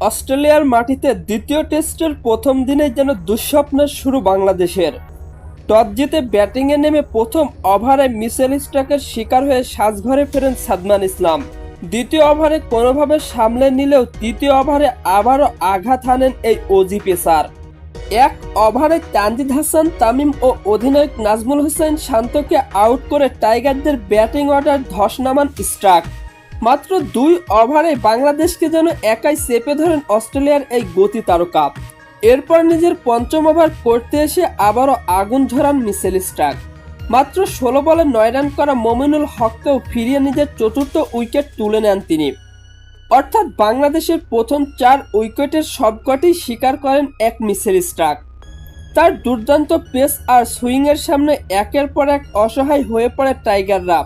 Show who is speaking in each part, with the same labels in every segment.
Speaker 1: অস্ট্রেলিয়ার মাটিতে দ্বিতীয় টেস্টের প্রথম দিনেই যেন দুঃস্বপ্নের শুরু বাংলাদেশের। টস জিতে ব্যাটিংয়ে নেমে প্রথম ওভারে মিচেল স্টার্কের শিকার হয়ে সাজঘরে ফেরেন সাদমান ইসলাম। দ্বিতীয় ওভারে কোনোভাবে সামলে নিলেও তৃতীয় ওভারে আবারও আঘাত হানেন এই অজি পেসার। এক ওভারে তানজিদ হাসান তামিম ও অধিনায়ক নাজমুল হোসেন শান্তকে আউট করে টাইগারদের ব্যাটিং অর্ডার ধস নামান স্টার্ক। মাত্র 2 ওভারে বাংলাদেশকে যেন একাই চেপে ধরেন অস্ট্রেলিয়ার এই গতি তারকা। এরপর নিজের পঞ্চম ওভার করতে এসে আবারও আগুন ঝরান মিচেল স্টার্ক। মাত্র 16 বলে 9 রান করা মমিনুল হককেও ফিরিয়ে নিজের চতুর্থ উইকেট তুলে নেন তিনি। অর্থাৎ বাংলাদেশের প্রথম 4 উইকেটের সবকটি শিকার করেন এক মিচেল স্টার্ক। তার দুর্দান্ত পেস আর সুইংয়ের সামনে একের পর এক অসহায় হয়ে পড়ে টাইগাররা।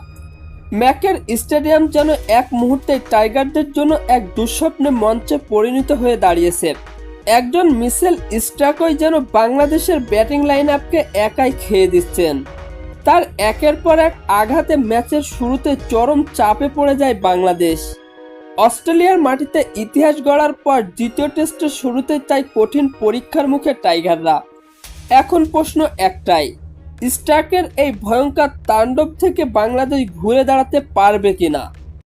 Speaker 1: ম্যাকের স্টেডিয়াম যেন এক মুহূর্তে টাইগারদের জন্য এক দুঃস্বপ্নে মঞ্চে পরিণত হয়ে দাঁড়িয়েছে। একজন মিচেল স্টার্কই যেন বাংলাদেশের ব্যাটিং লাইন আপকে একাই খেয়ে দিচ্ছেন। তার একের পর এক আঘাতে ম্যাচের শুরুতে চরম চাপে পড়ে যায় বাংলাদেশ। অস্ট্রেলিয়ার মাটিতে ইতিহাস গড়ার পর দ্বিতীয় টেস্টের শুরুতে তাই কঠিন পরীক্ষার মুখে টাইগাররা। এখন প্রশ্ন একটাই, স্টার্কের এই ভয়ঙ্কর তাণ্ডব থেকে বাংলাদেশ ঘুরে দাঁড়াতে পারবে কিনা।